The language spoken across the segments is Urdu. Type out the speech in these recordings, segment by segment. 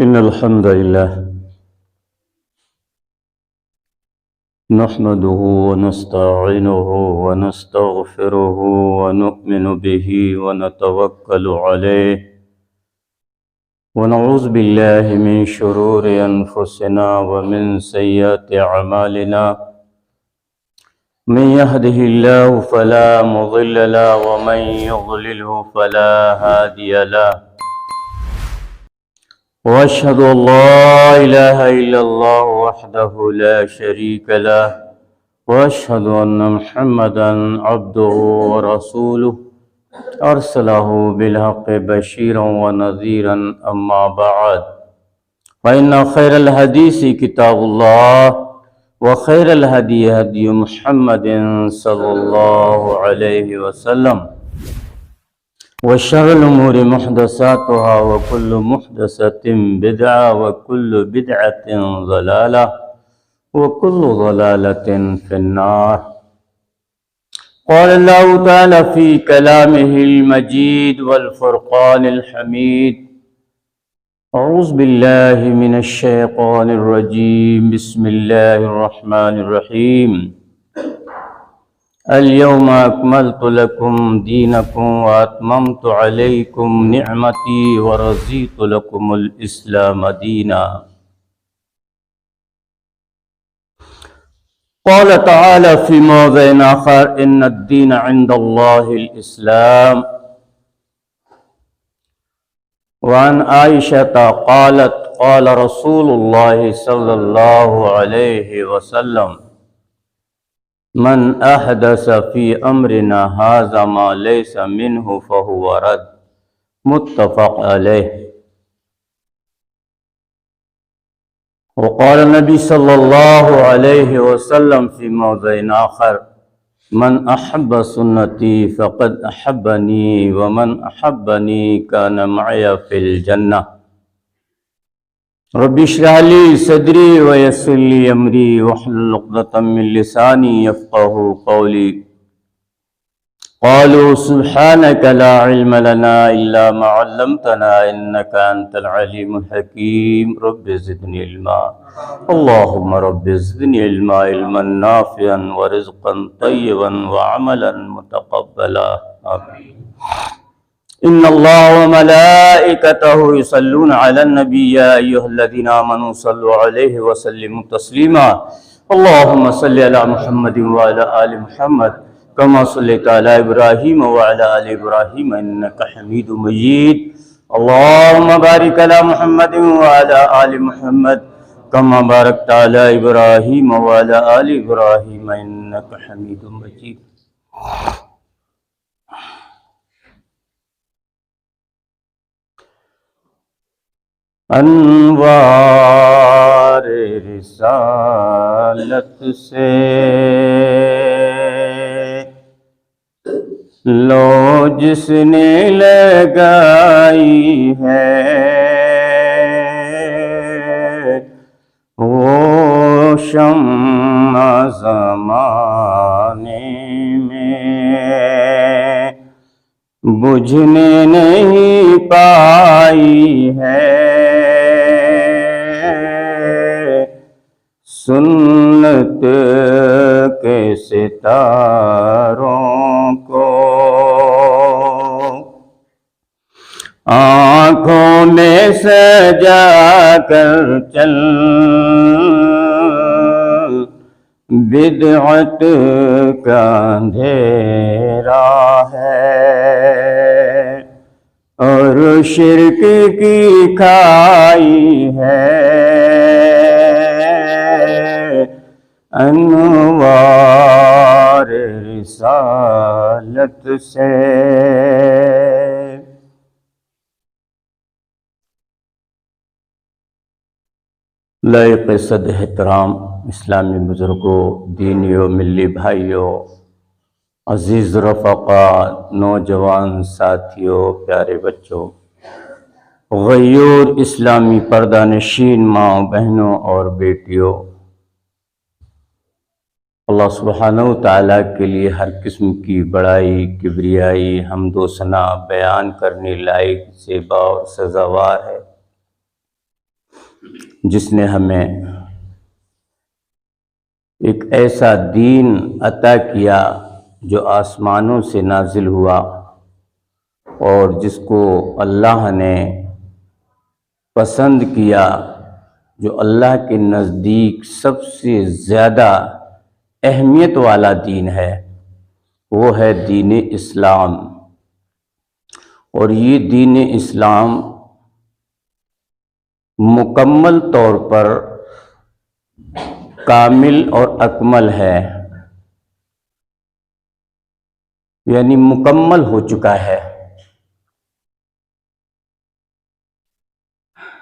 إن الحمد لله نحمده ونستعينه ونستغفره ونؤمن به ونتوكل عليه ونعوذ بالله من شرور أنفسنا ومن سيئات أعمالنا من يهده الله فلا مضل له ومن يضلله فلا هادي له وأشهد أن لا إله إلا الله وحده لا شريك له وأشهد أن محمدا عبده ورسوله أرسله بالحق بشيرا ونذيرا أما بعد فإن خير الحديث كتاب الله وخير الهدي هدي محمد صلى الله عليه وسلم وشر الأمور محدثاتها وكل محدثة بدعة وكل بدعة ضلالة وكل ضلالة في النار. قال الله تعالى في كلامه المجيد والفرقان الحميد: أعوذ بالله من الشيطان الرجيم بسم الله الرحمن الرحيم. اليوم أكملت لكم دينكم وأتممت عليكم نعمتي ورضيت لكم الإسلام دينا. قال تعالى في موضع آخر: إن الدين عند الله الإسلام. وعن عائشة قالت: قال رسول الله صلى الله عليه وسلم: من أحدث في أمرنا هذا ما ليس منه فهو رد. متفق عليه. وقال النبي صلى الله عليه وسلم في موضع آخر: من أحب سنتي فقد أحبني ومن أحبني كان معي في الجنة. رب اشرح لي صدري ويسر لي امري واحلل عقدة من لساني يفقهوا قولي. قالوا سبحانك لا علم لنا الا ما علمتنا انك انت العليم الحكيم. رب زدني علما. اللهم رب زدني علما، علما نافعا ورزقا طيبا وعملا متقبلا. آمين. إن الله وملائكته يصلون على النبي يا أيها الذين آمنوا صلوا عليه وسلموا تسليما. اللهم صل على محمد وعلى آل محمد كما صليت على إبراهيم وعلى آل إبراهيم إنك حميد مجيد. اللهم بارك على محمد وعلى آل محمد كما باركت على إبراهيم وعلى آل إبراهيم إنك حميد مجيد. انوار رسالت سے لو جس نے لگائی ہے وہ شمع زمانے میں بجھنے نہیں پائی ہے. سنت کے ستاروں کو آنکھوں میں سجا کر چل، بدعت کا اندھیرا ہے اور شرک کی کھائی ہے. انوار رسالت سے لائق صد احترام اسلامی بزرگوں، دینی و ملی بھائیوں، عزیز رفقا، نوجوان ساتھیوں، پیارے بچوں، غیور اسلامی پردہ نشین ماں بہنوں اور بیٹیوں، اللہ سبحانہ و تعالیٰ کے لیے ہر قسم کی بڑائی، کبریائی، حمد و ثنا بیان کرنے لائق، زیبا اور سزاوار ہے. جس نے ہمیں ایک ایسا دین عطا کیا جو آسمانوں سے نازل ہوا اور جس کو اللہ نے پسند کیا، جو اللہ کے نزدیک سب سے زیادہ اہمیت والا دین ہے، وہ ہے دین اسلام۔ اور یہ دین اسلام مکمل طور پر کامل اور اکمل ہے، یعنی مکمل ہو چکا ہے۔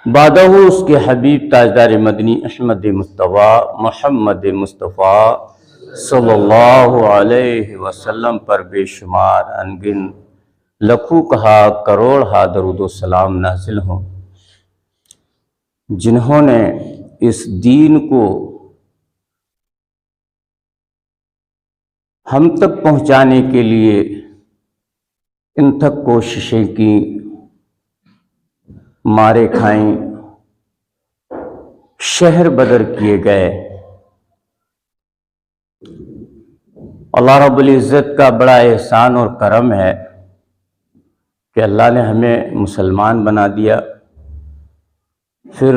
بعدہ اس کے حبیب تاجدار مدنی احمد مصطفیٰ محمد مصطفیٰ صلی اللہ علیہ وسلم پر بے شمار انگن لکھوں کہا کروڑ ہا درود و سلام نازل ہوں، جنہوں نے اس دین کو ہم تک پہنچانے کے لیے ان تک کوششیں کی، مارے کھائیں، شہر بدر کیے گئے۔ اللہ رب العزت کا بڑا احسان اور کرم ہے کہ اللہ نے ہمیں مسلمان بنا دیا۔ پھر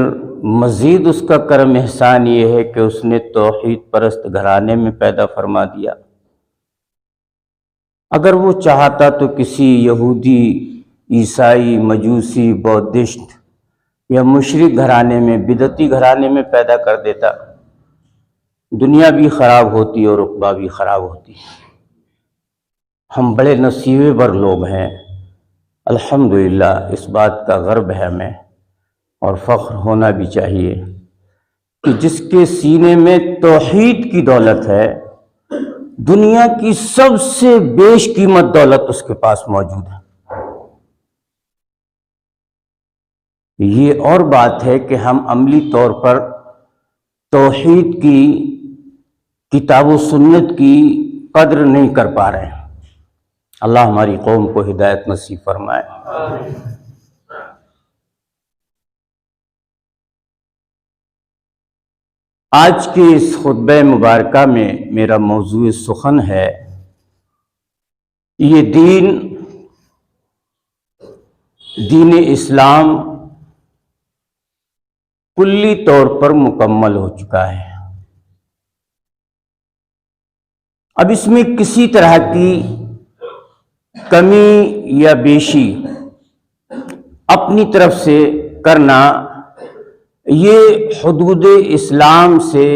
مزید اس کا کرم احسان یہ ہے کہ اس نے توحید پرست گھرانے میں پیدا فرما دیا۔ اگر وہ چاہتا تو کسی یہودی، عیسائی، مجوسی، بودھسٹ یا مشرک گھرانے میں، بدعتی گھرانے میں پیدا کر دیتا، دنیا بھی خراب ہوتی اور عقبہ بھی خراب ہوتی۔ ہم بڑے نصیبے بر لوگ ہیں، الحمدللہ، اس بات کا غرب ہے ہمیں اور فخر ہونا بھی چاہیے کہ جس کے سینے میں توحید کی دولت ہے، دنیا کی سب سے بیش قیمت دولت اس کے پاس موجود ہے۔ یہ اور بات ہے کہ ہم عملی طور پر توحید کی، کتاب و سنت کی قدر نہیں کر پا رہے ہیں۔ اللہ ہماری قوم کو ہدایت نصیب فرمائے۔ آج کے اس خطبہ مبارکہ میں میرا موضوع سخن ہے، یہ دین اسلام کلی طور پر مکمل ہو چکا ہے۔ اب اس میں کسی طرح کی کمی یا بیشی اپنی طرف سے کرنا، یہ حدود اسلام سے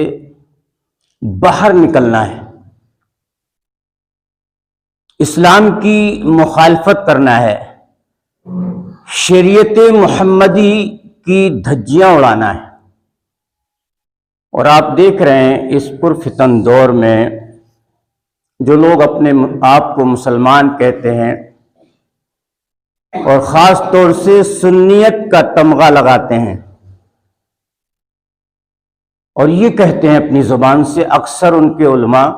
باہر نکلنا ہے، اسلام کی مخالفت کرنا ہے، شریعت محمدی کی دھجیاں اڑانا ہے۔ اور آپ دیکھ رہے ہیں اس پرفتن دور میں جو لوگ اپنے آپ کو مسلمان کہتے ہیں اور خاص طور سے سنیت کا تمغہ لگاتے ہیں اور یہ کہتے ہیں اپنی زبان سے، اکثر ان کے علماء،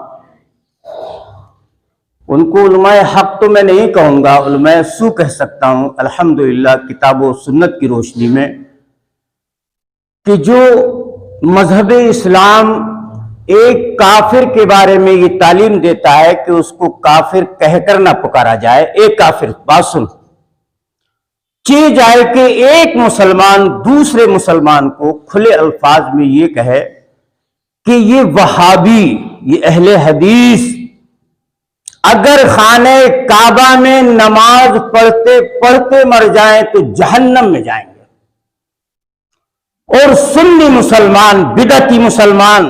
ان کو علماء حق تو میں نہیں کہوں گا، علماء سو کہہ سکتا ہوں، الحمدللہ کتاب و سنت کی روشنی میں، کہ جو مذہب اسلام ایک کافر کے بارے میں یہ تعلیم دیتا ہے کہ اس کو کافر کہہ کر نہ پکارا جائے، ایک کافر، بات سن، چاہے جائے کہ ایک مسلمان دوسرے مسلمان کو کھلے الفاظ میں یہ کہے کہ یہ وہابی، یہ اہل حدیث اگر خانہ کعبہ میں نماز پڑھتے پڑھتے مر جائیں تو جہنم میں جائیں گے، اور سنی مسلمان، بدعتی مسلمان،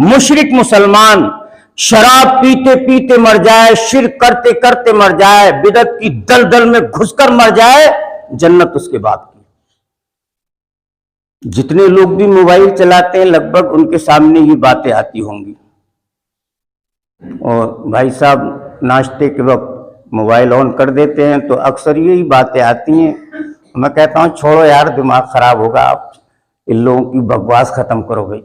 مشرک مسلمان شراب پیتے پیتے مر جائے، شرک کرتے کرتے مر جائے، بدعت کی دلدل میں گھس کر مر جائے، جنت اس کے باپ کی۔ جتنے لوگ بھی موبائل چلاتے ہیں لگ بھگ ان کے سامنے یہ باتیں آتی ہوں گی، اور بھائی صاحب ناشتے کے وقت موبائل آن کر دیتے ہیں تو اکثر یہی باتیں آتی ہیں۔ میں کہتا ہوں چھوڑو یار، دماغ خراب ہوگا، آپ ان لوگوں کی بکواس ختم کرو گئی۔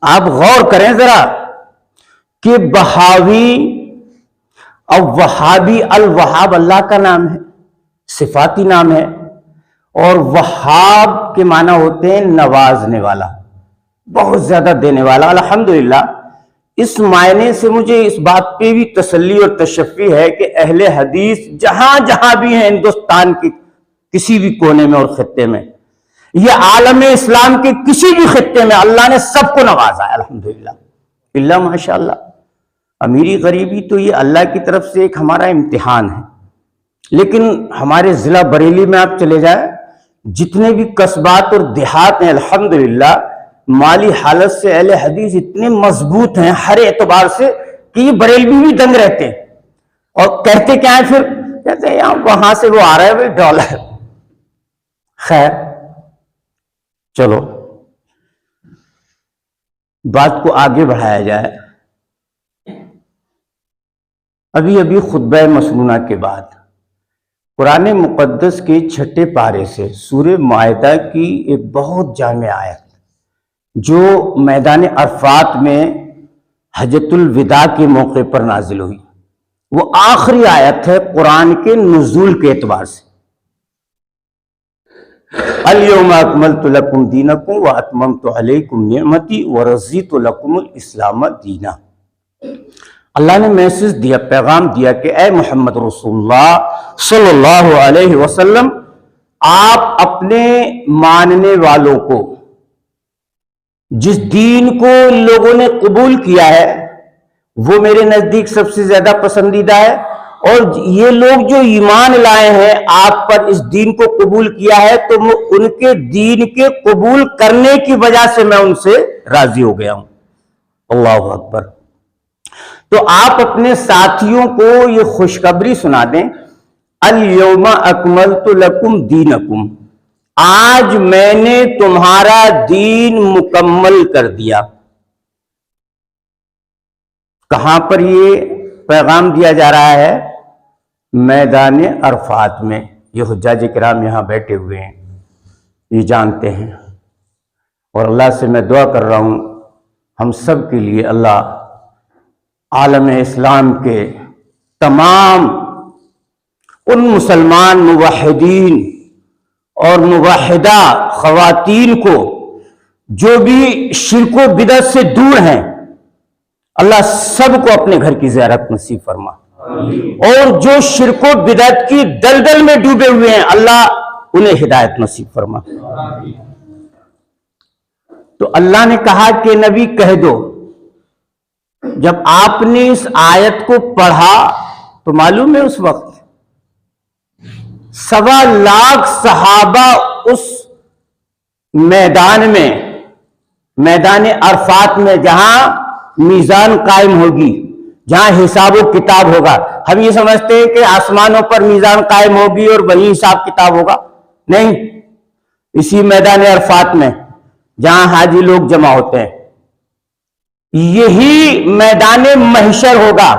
آپ غور کریں ذرا کہ بہاوی اور وہابی، الوہاب اللہ کا نام ہے، صفاتی نام ہے، اور وہاب کے معنی ہوتے ہیں نوازنے والا، بہت زیادہ دینے والا۔ الحمدللہ اس معنی سے مجھے اس بات پہ بھی تسلی اور تشفی ہے کہ اہل حدیث جہاں جہاں بھی ہیں ہندوستان کے کسی بھی کونے میں اور خطے میں، یہ عالم اسلام کے کسی بھی خطے میں، اللہ نے سب کو نوازا ہے الحمدللہ، اللہ ماشاء اللہ۔ امیری غریبی تو یہ اللہ کی طرف سے ایک ہمارا امتحان ہے، لیکن ہمارے ضلع بریلی میں آپ چلے جائیں، جتنے بھی قصبات اور دیہات ہیں الحمدللہ مالی حالت سے اہل حدیث اتنے مضبوط ہیں ہر اعتبار سے کہ یہ بریلوی بھی دنگ رہتے ہیں۔ اور کہتے کیا ہیں پھر؟ کہتے ہیں یہاں وہاں سے وہ آ رہا ہے ڈالر۔ خیر چلو بات کو آگے بڑھایا جائے۔ ابھی خطبہ مسنونہ کے بعد قرآن مقدس کے 6 پارے سے سورہ مائدہ کی ایک بہت جامع آیت جو میدان عرفات میں حجۃ الوداع کے موقع پر نازل ہوئی، وہ آخری آیت ہے قرآن کے نزول کے اعتبار سے۔ الیوم اکملت لکم دینکم واتممت علیکم نعمتی ورضیت لکم الاسلام دینا۔ اللہ نے میسج دیا، پیغام دیا کہ اے محمد رسول اللہ صلی اللہ علیہ وسلم، آپ اپنے ماننے والوں کو جس دین کو لوگوں نے قبول کیا ہے وہ میرے نزدیک سب سے زیادہ پسندیدہ ہے، اور یہ لوگ جو ایمان لائے ہیں آپ پر، اس دین کو قبول کیا ہے، تو میں ان کے دین کے قبول کرنے کی وجہ سے میں ان سے راضی ہو گیا ہوں۔ اللہ اکبر۔ تو آپ اپنے ساتھیوں کو یہ خوشخبری سنا دیں، الیوم اکملت لکم دینکم، آج میں نے تمہارا دین مکمل کر دیا۔ کہاں پر یہ پیغام دیا جا رہا ہے؟ میدان عرفات میں۔ یہ حجاج کرام یہاں بیٹھے ہوئے ہیں، یہ جانتے ہیں، اور اللہ سے میں دعا کر رہا ہوں ہم سب کے لیے اللہ عالم اسلام کے تمام ان مسلمان موحدین اور موحدہ خواتین کو جو بھی شرک و بدعت سے دور ہیں، اللہ سب کو اپنے گھر کی زیارت نصیب فرما، اور جو شرک و بدعت کی دلدل میں ڈوبے ہوئے ہیں اللہ انہیں ہدایت نصیب فرما۔ تو اللہ نے کہا کہ نبی کہہ دو، جب آپ نے اس آیت کو پڑھا تو معلوم ہے اس وقت 1.25 لاکھ صحابہ اس میدان میں، میدان عرفات میں، جہاں میزان قائم ہوگی، جہاں حساب و کتاب ہوگا۔ ہم یہ سمجھتے ہیں کہ آسمانوں پر میزان قائم ہوگی اور وہیں حساب کتاب ہوگا، نہیں، اسی میدان عرفات میں جہاں حاجی لوگ جمع ہوتے ہیں، یہی میدان محشر ہوگا۔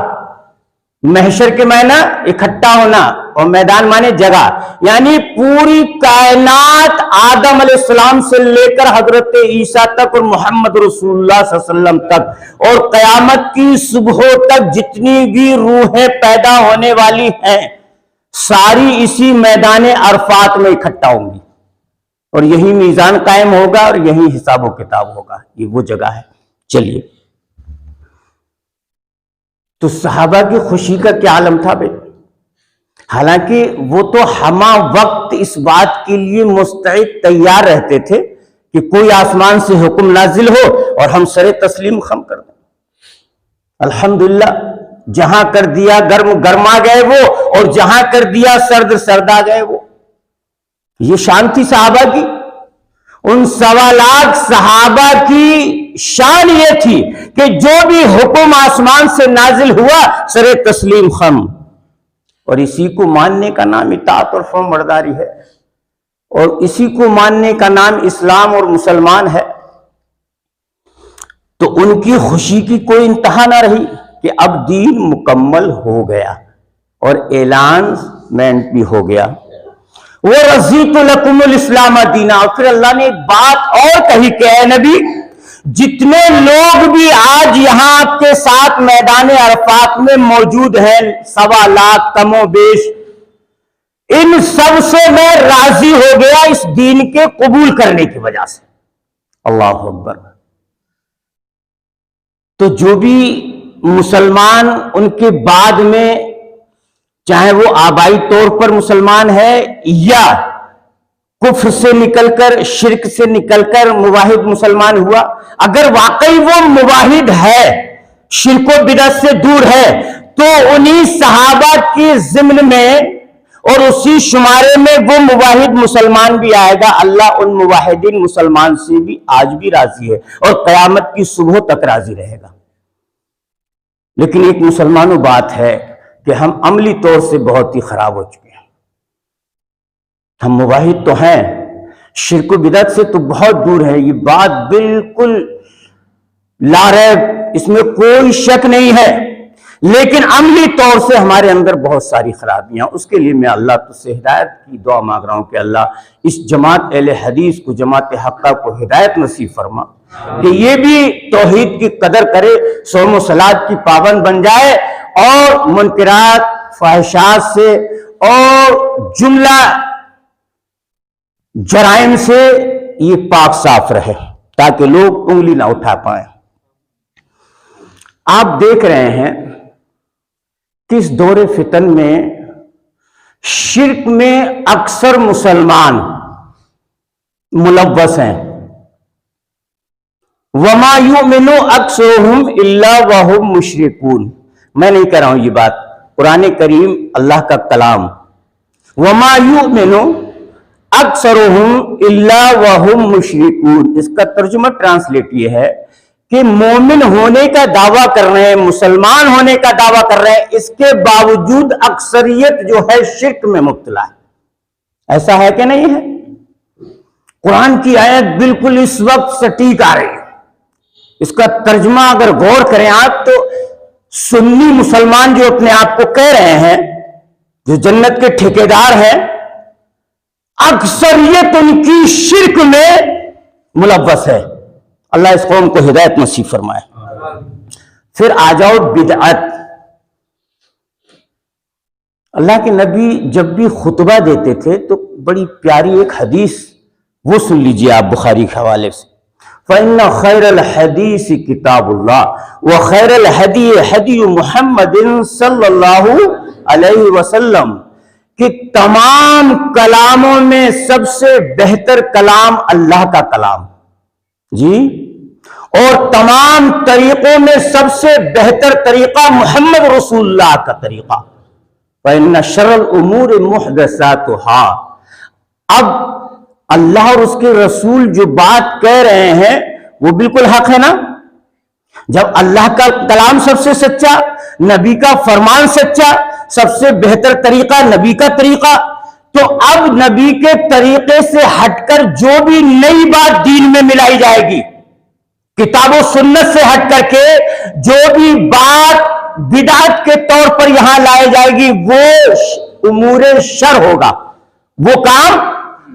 محشر کے معنی اکٹھا ہونا، اور میدان معنی جگہ، یعنی پوری کائنات آدم علیہ السلام سے لے کر حضرت عیسیٰ تک اور محمد رسول اللہ صلی اللہ علیہ وسلم تک اور قیامت کی صبح تک جتنی بھی روحیں پیدا ہونے والی ہیں ساری اسی میدان عرفات میں اکٹھا ہوں گی، اور یہی میزان قائم ہوگا اور یہی حساب و کتاب ہوگا۔ یہ وہ جگہ ہے۔ چلیے، تو صحابہ کی خوشی کا کیا عالم تھا بھائی؟ حالانکہ وہ تو ہمہ وقت اس بات کے لیے مستعد تیار رہتے تھے کہ کوئی آسمان سے حکم نازل ہو اور ہم سر تسلیم خم کر دیں۔ الحمدللہ جہاں کر دیا گرم گرما گئے وہ، اور جہاں کر دیا سرد سردا گئے وہ۔ یہ شان تھی صحابہ کی۔ ان 1.25 لاکھ صحابہ کی شان یہ تھی کہ جو بھی حکم آسمان سے نازل ہوا سر تسلیم خم، اور اسی کو ماننے کا نام اطاعت اور فرم برداری ہے، اور اسی کو ماننے کا نام اسلام اور مسلمان ہے۔ تو ان کی خوشی کی کوئی انتہا نہ رہی کہ اب دین مکمل ہو گیا، اور اعلانمنٹ بھی ہو گیا، وَرَضِيتُ لَكُمُ الْإِسْلَامَ دِينًا۔ اور پھر اللہ نے ایک بات اور کہی کہ اے نبی، جتنے لوگ بھی آج یہاں آپ کے ساتھ میدان عرفات میں موجود ہیں 1.25 لاکھ کم و بیش، ان سب سے میں راضی ہو گیا اس دین کے قبول کرنے کی وجہ سے۔ اللہ اکبر۔ تو جو بھی مسلمان ان کے بعد میں، چاہے وہ آبائی طور پر مسلمان ہے یا کفر سے نکل کر، شرک سے نکل کر موحد مسلمان ہوا، اگر واقعی وہ موحد ہے، شرک و بدعت سے دور ہے، تو انہی صحابہ کی ضمن میں اور اسی شمارے میں وہ موحد مسلمان بھی آئے گا۔ اللہ ان موحدین مسلمان سے بھی آج بھی راضی ہے اور قیامت کی صبح تک راضی رہے گا۔ لیکن ایک مسلمانوں بات ہے کہ ہم عملی طور سے بہت ہی خراب ہو چکے ہیں۔ ہم موحد تو ہیں، شرک و بدعت سے تو بہت دور ہے، یہ بات بالکل لا ریب، اس میں کوئی شک نہیں ہے، لیکن عملی طور سے ہمارے اندر بہت ساری خرابیاں۔ اس کے لیے میں اللہ تو سے ہدایت کی دعا مانگ رہا ہوں کہ اللہ اس جماعت اہل حدیث کو، جماعت حقہ کو ہدایت نصیب فرما کہ یہ بھی توحید کی قدر کرے، صوم و صلات کی پابند بن جائے اور منکرات، فاحشات سے اور جملہ جرائم سے یہ پاک صاف رہے تاکہ لوگ انگلی نہ اٹھا پائیں۔ آپ دیکھ رہے ہیں کہ اس دور فتن میں شرک میں اکثر مسلمان ملوث ہیں۔ وَمَا يُؤْمِنُ أَكْثَرُهُمْ إِلَّا وَهُمْ مُشْرِكُونَ۔ میں نہیں کہہ رہا ہوں یہ بات، قرآن کریم اللہ کا کلام۔ وَمَا يُؤْمِنُ أَكْثَرُهُمْ إِلَّا وَهُمْ مُشْرِكُونَ۔ اس کا ترجمہ ٹرانسلیٹ یہ ہے کہ مومن ہونے کا دعویٰ کر رہے ہیں، مسلمان ہونے کا دعویٰ کر رہے ہیں، اس کے باوجود اکثریت جو ہے شرک میں مبتلا ہے۔ ایسا ہے کہ نہیں ہے؟ قرآن کی آیت بالکل اس وقت سٹیک آ رہی ہے۔ اس کا ترجمہ اگر غور کریں آپ تو سنی مسلمان جو اپنے آپ کو کہہ رہے ہیں، جو جنت کے ٹھیکیدار ہیں، اکثریت ان کی شرک میں ملوث ہے۔ اللہ اس قوم کو ہدایت نصیب فرمائے۔ پھر آ جاؤ بدعت۔ اللہ کے نبی جب بھی خطبہ دیتے تھے تو بڑی پیاری ایک حدیث وہ سن لیجئے آپ بخاری کے حوالے سے۔ فَإِنَّ خَيْرَ الْحَدِيثِ كِتَابُ اللَّهِ وَخَيْرَ الْهَدِيِ هَدِيُّ مُحَمَّدٍ صلی اللہ علیہ وسلم، کہ تمام کلاموں میں سب سے بہتر کلام اللہ کا کلام جی، اور تمام طریقوں میں سب سے بہتر طریقہ محمد رسول اللہ کا طریقہ۔ فَإِنَّ شَرَّ الْأُمُورِ مُحْدَثَاتُهَا۔ اب اللہ اور اس کے رسول جو بات کہہ رہے ہیں وہ بالکل حق ہے نا؟ جب اللہ کا کلام سب سے سچا، نبی کا فرمان سچا، سب سے بہتر طریقہ نبی کا طریقہ، تو اب نبی کے طریقے سے ہٹ کر جو بھی نئی بات دین میں ملائی جائے گی، کتاب و سنت سے ہٹ کر کے جو بھی بات بدعت کے طور پر یہاں لائی جائے گی، وہ امور شر ہوگا، وہ کام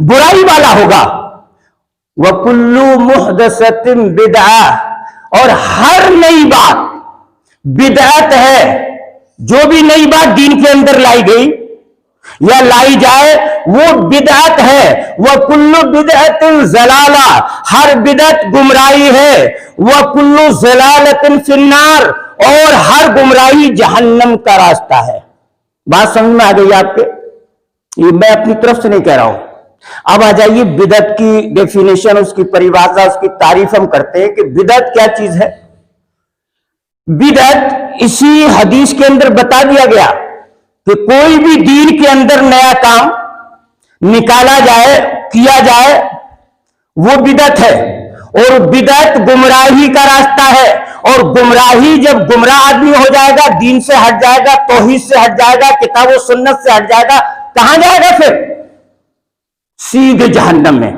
برائی والا ہوگا۔ وَكُلُّ مُحْدَثَةٍ بِدْعَةٍ، اور ہر نئی بات بدعت ہے۔ جو بھی نئی بات دین کے اندر لائی گئی یا لائی جائے وہ بدعت ہے۔ وَكُلُّ بِدْعَةٍ ضَلَالَةٍ، ہر بدعت گمراہی ہے۔ وَكُلُّ ضَلَالَةٍ فِي النَّارِ، اور ہر گمراہی جہنم کا راستہ ہے۔ بات سمجھ میں آ گئی آپ کے؟ یہ میں اپنی طرف سے نہیں کہہ رہا ہوں۔ اب آ جائیے بدعت کی ڈیفینیشن، اس کی پریبھاشا، اس کی تعریف ہم کرتے ہیں کہ بدعت کیا چیز ہے۔ بدعت اسی حدیث کے اندر بتا دیا گیا کہ کوئی بھی دین کے اندر نیا کام نکالا جائے، کیا جائے، وہ بدعت ہے، اور بدعت گمراہی کا راستہ ہے۔ اور گمراہی، جب گمراہ آدمی ہو جائے گا، دین سے ہٹ جائے گا، توحید سے ہٹ جائے گا، کتاب و سنت سے ہٹ جائے گا، کہاں جائے گا پھر؟ سیدھے جہنم میں۔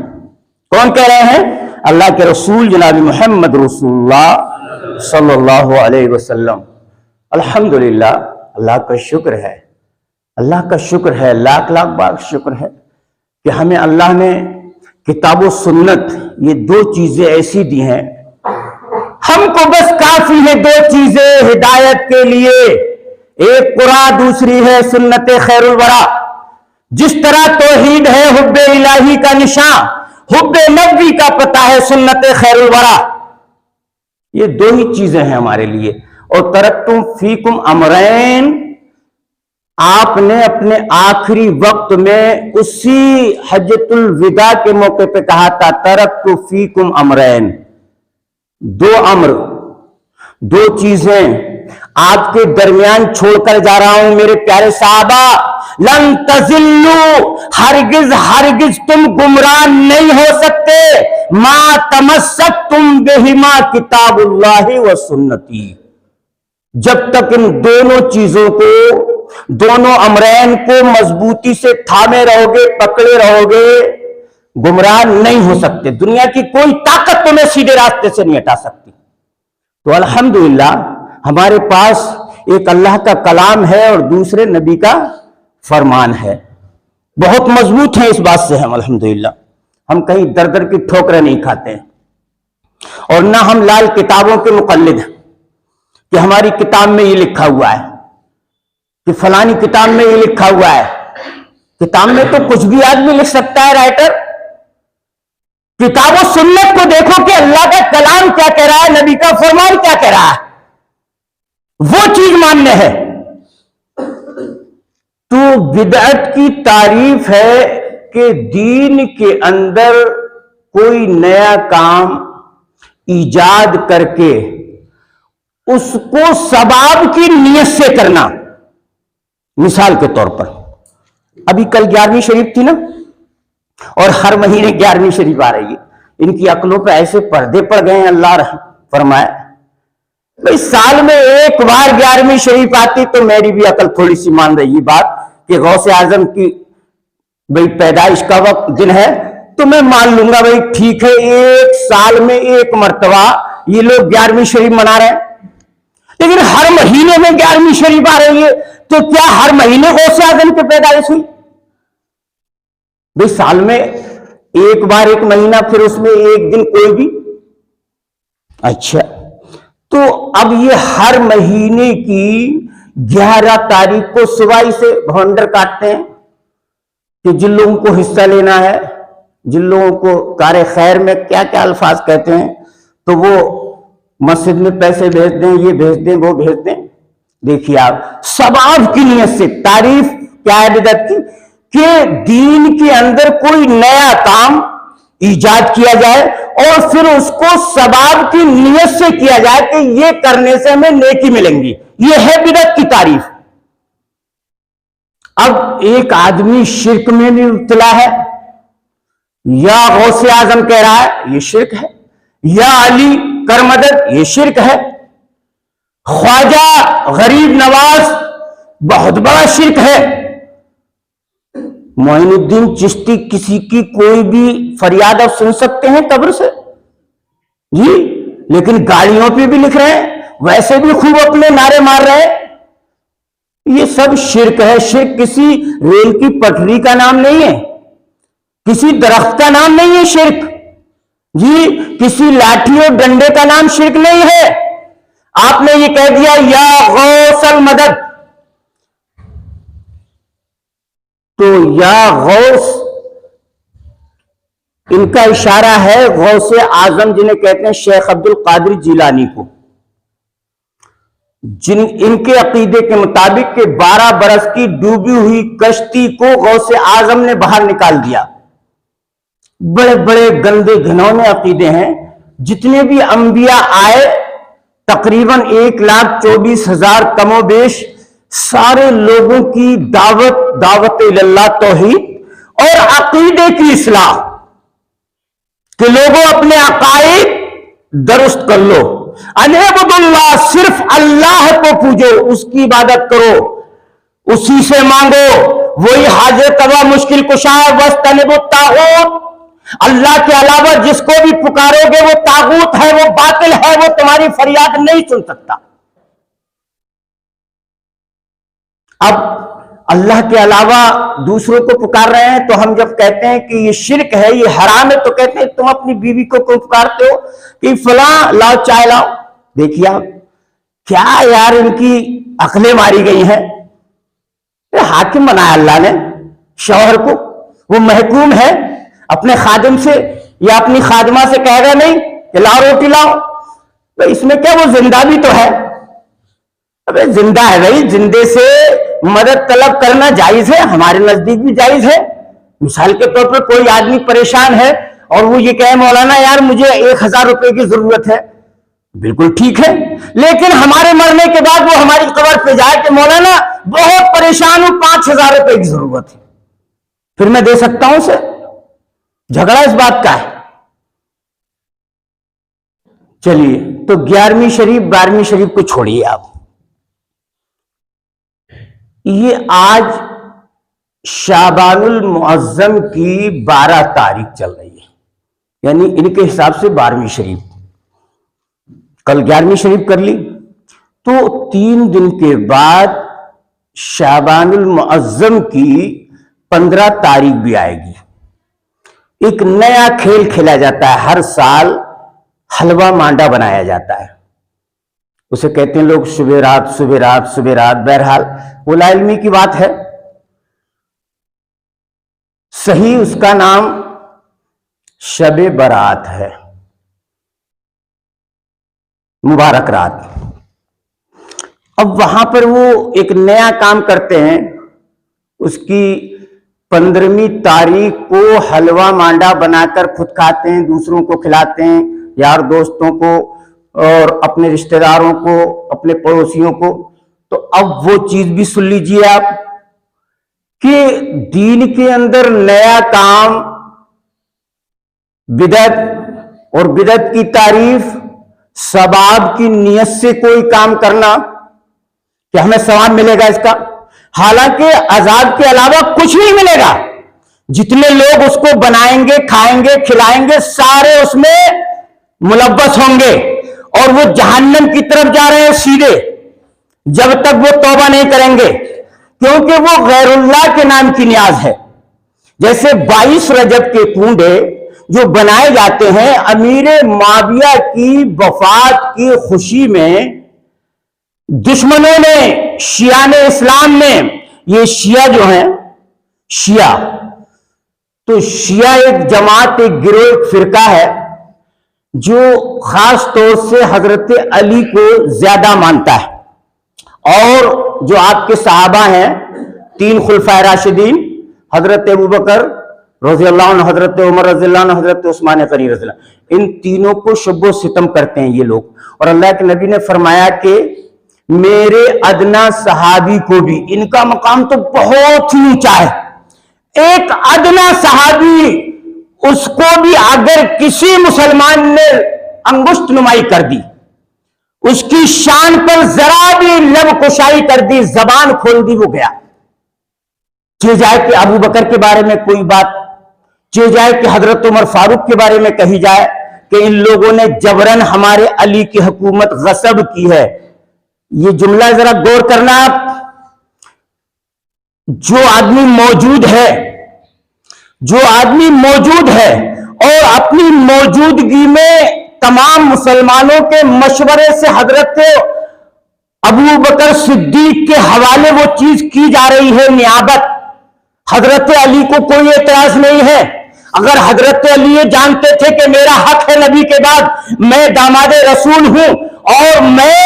کون کہہ رہے ہیں؟ اللہ کے رسول جناب محمد رسول اللہ صلی اللہ علیہ وسلم۔ الحمدللہ، اللہ کا شکر ہے، اللہ کا شکر ہے، لاکھ لاکھ بار شکر ہے کہ ہمیں اللہ نے کتاب و سنت، یہ دو چیزیں ایسی دی ہیں، ہم کو بس کافی ہے دو چیزیں ہدایت کے لیے، ایک قرآن، دوسری ہے سنت خیر الورا۔ جس طرح توحید ہے حب الہی کا نشان، حب نبوی کا پتہ ہے سنت خیر الورا. یہ دو ہی چیزیں ہیں ہمارے لیے. اور ترکتم فیکم امرین، آپ نے اپنے آخری وقت میں اسی حجۃ الوداع کے موقع پہ کہا تھا ترکت فیکم امرین، دو امر، دو چیزیں آپ کے درمیان چھوڑ کر جا رہا ہوں میرے پیارے صحابہ. لن تضلوا، ہرگز ہرگز تم گمراہ نہیں ہو سکتے. ما تمسکتم بہما کتاب اللہ و سنتی، جب تک ان دونوں چیزوں کو، دونوں امرین کو مضبوطی سے تھامے رہو گے، پکڑے رہو گے، گمراہ نہیں ہو سکتے. دنیا کی کوئی طاقت تمہیں سیدھے راستے سے نہیں ہٹا سکتی. تو الحمدللہ ہمارے پاس ایک اللہ کا کلام ہے اور دوسرے نبی کا فرمان ہے. بہت مضبوط ہیں اس بات سے ہم الحمدللہ. ہم کہیں در در کی ٹھوکریں نہیں کھاتے ہیں، اور نہ ہم لال کتابوں کے مقلد ہیں کہ ہماری کتاب میں یہ لکھا ہوا ہے، کہ فلانی کتاب میں یہ لکھا ہوا ہے. کتاب میں تو کچھ بھی آدمی لکھ سکتا ہے رائٹر. کتاب و سنت کو دیکھو کہ اللہ کا کلام کیا کہہ رہا ہے، نبی کا فرمان کیا کہہ رہا ہے، وہ چیز ماننے ہے. تو بدعت کی تعریف ہے کہ دین کے اندر کوئی نیا کام ایجاد کر کے اس کو ثواب کی نیت سے کرنا. مثال کے طور پر ابھی کل 11ویں شریف تھی نا، اور ہر مہینے 11ویں شریف آ رہی ہے. ان کی عقلوں پہ ایسے پردے پڑ گئے ہیں، اللہ رحم فرمائے. بھئی سال میں ایک بار 11ویں شریف آتی تو میری بھی عقل تھوڑی سی مان رہی بات کہ غوث اعظم کی بھئی پیدائش کا وقت دن ہے تو میں مان لوں گا بھئی ٹھیک ہے، ایک سال میں ایک مرتبہ یہ لوگ 11ویں شریف منا رہے ہیں. لیکن ہر مہینے میں 11ویں شریف آ رہی ہے تو کیا ہر مہینے غوث اعظم کی پیدائش ہوئی؟ بھئی سال میں ایک بار ایک مہینہ، پھر اس میں ایک دن کوئی بھی. اچھا، تو اب یہ ہر مہینے کی 11 تاریخ کو صبح سے بھونڈر کاٹتے ہیں کہ جن لوگوں کو حصہ لینا ہے، جن لوگوں کو کار خیر میں کیا کیا الفاظ کہتے ہیں، تو وہ مسجد میں پیسے بھیج دیں، یہ بھیج دیں، وہ بھیج دیں. دیکھیے آپ ثواب کی نیت سے تعریف کیا ہے بدعت کی، کہ دین کے اندر کوئی نیا کام ایجاد کیا جائے اور پھر اس کو ثواب کی نیت سے کیا جائے کہ یہ کرنے سے ہمیں نیکی ملیں گی. یہ ہے بدعت کی تعریف. اب ایک آدمی شرک میں بھی مبتلا ہے، یا غوث اعظم کہہ رہا ہے، یہ شرک ہے. یا علی کر مدد، یہ شرک ہے. خواجہ غریب نواز بہت بڑا شرک ہے. معین الدین چشتی کسی کی کوئی بھی فریاد اب سن سکتے ہیں قبر سے جی، لیکن گاڑیوں پہ بھی لکھ رہے ہیں، ویسے بھی خوب اپنے نعرے مار رہے ہیں. یہ سب شرک ہے. شرک کسی ریل کی پٹری کا نام نہیں ہے، کسی درخت کا نام نہیں ہے شرک جی، کسی لاٹھی اور ڈنڈے کا نام شرک نہیں ہے. آپ نے یہ کہہ دیا یا غوث المدد، تو یا غوث ان کا اشارہ ہے غوث اعظم جنہیں کہتے ہیں شیخ عبد القادر جیلانی کو، ان کے عقیدے کے مطابق کہ 12 برس کی ڈوبی ہوئی کشتی کو غوث اعظم نے باہر نکال دیا. بڑے بڑے گندے گھنونے عقیدے ہیں. جتنے بھی انبیاء آئے تقریباً 1,24,000 کم و بیش، سارے لوگوں کی دعوت اللہ توحید اور عقیدے کی اصلاح، کہ لوگوں اپنے عقائد درست کر لو. انعبد اللہ، صرف اللہ کو پوجو، اس کی عبادت کرو، اسی سے مانگو، وہی حاجت روا مشکل کشا. واجتنبوا الطاغوت، اللہ کے علاوہ جس کو بھی پکارو گے وہ طاغوت ہے، وہ باطل ہے، وہ تمہاری فریاد نہیں سن سکتا. اب اللہ کے علاوہ دوسروں کو پکار رہے ہیں تو ہم جب کہتے ہیں کہ یہ شرک ہے، یہ حرام ہے، تو کہتے ہیں تم اپنی بیوی کو کیوں پکارتے ہو کہ فلاں لاؤ چائے لاؤ. دیکھیے آپ کیا یار ان کی عقلیں ماری گئی ہیں. حاکم بنایا اللہ نے، شوہر کو، وہ محکوم ہے اپنے خادم سے یا اپنی خادمہ سے کہے گا نہیں کہ لاؤ روٹی لاؤ، تو اس میں کیا وہ زندہ بھی تو ہے؟ ابے زندہ ہے بھائی، زندے سے مدد طلب کرنا جائز ہے، ہمارے نزدیک بھی جائز ہے۔ مثال کے طور پر کوئی آدمی پریشان ہے اور وہ یہ کہے مولانا یار مجھے 1000 روپے کی ضرورت ہے، بالکل ٹھیک ہے، لیکن ہمارے مرنے کے بعد وہ ہماری قبر پہ جائے کہ مولانا بہت پریشان ہوں، 5000 روپے کی ضرورت ہے، پھر میں دے سکتا ہوں اسے؟ جھگڑا اس بات کا ہے۔ چلیے تو 11ویں شریف 12ویں شریف کو چھوڑیے آپ، یہ آج شعبان المعظم کی 12 تاریخ چل رہی ہے، یعنی ان کے حساب سے 12ویں شریف، کل 11ویں شریف کر لی تو 3 دن کے بعد شعبان المعظم کی 15 تاریخ بھی آئے گی۔ ایک نیا کھیل کھیلا جاتا ہے، ہر سال حلوہ مانڈا بنایا جاتا ہے، اسے کہتے ہیں لوگ صبح رات صبح رات صبح رات، بہرحال وہ لا علمی کی بات ہے، صحیح اس کا نام شب برات ہے، مبارک رات۔ اب وہاں پر وہ ایک نیا کام کرتے ہیں، اس کی 15ویں تاریخ کو حلوہ مانڈا بنا کر خود کھاتے ہیں، دوسروں کو کھلاتے ہیں، یار دوستوں کو اور اپنے رشتہ داروں کو، اپنے پڑوسیوں کو۔ تو اب وہ چیز بھی سن لیجئے آپ کہ دین کے اندر نیا کام، بدعت، اور بدعت کی تعریف ثواب کی نیت سے کوئی کام کرنا کہ ہمیں ثواب ملے گا اس کا، حالانکہ عذاب کے علاوہ کچھ نہیں ملے گا۔ جتنے لوگ اس کو بنائیں گے، کھائیں گے، کھلائیں گے، سارے اس میں ملوث ہوں گے اور وہ جہنم کی طرف جا رہے ہیں سیدھے، جب تک وہ توبہ نہیں کریں گے، کیونکہ وہ غیر اللہ کے نام کی نیاز ہے۔ جیسے 22 رجب کے کنڈے جو بنائے جاتے ہیں امیر معاویہ کی وفات کی خوشی میں، دشمنوں نے، شیعان اسلام نے، یہ شیعہ جو ہیں، شیعہ تو شیعہ ایک جماعت، ایک گروہ، ایک فرقہ ہے جو خاص طور سے حضرت علی کو زیادہ مانتا ہے، اور جو آپ کے صحابہ ہیں 3 خلفائے راشدین، حضرت ابوبکر رضی اللہ عنہ، حضرت عمر رضی اللہ عنہ، حضرت عثمان غنی رضی اللہ عنہ، ان تینوں کو شب و ستم کرتے ہیں یہ لوگ۔ اور اللہ کے نبی نے فرمایا کہ میرے ادنا صحابی کو بھی، ان کا مقام تو بہت ہی اونچا ہے، ایک ادنا صحابی اس کو بھی اگر کسی مسلمان نے انگشت نمائی کر دی، اس کی شان پر ذرا بھی لب کشائی کر دی، زبان کھول دی، وہ گیا۔ چاہے جائے کہ ابو بکر کے بارے میں کوئی بات، چاہے جائے کہ حضرت عمر فاروق کے بارے میں کہی جائے کہ ان لوگوں نے جبرن ہمارے علی کی حکومت غصب کی ہے، یہ جملہ ذرا غور کرنا آپ۔ جو آدمی موجود ہے، جو آدمی موجود ہے اور اپنی موجودگی میں تمام مسلمانوں کے مشورے سے حضرت ابو بکر صدیق کے حوالے وہ چیز کی جا رہی ہے، نیابت، حضرت علی کو کوئی اعتراض نہیں ہے۔ اگر حضرت علی یہ جانتے تھے کہ میرا حق ہے نبی کے بعد، میں داماد رسول ہوں اور میں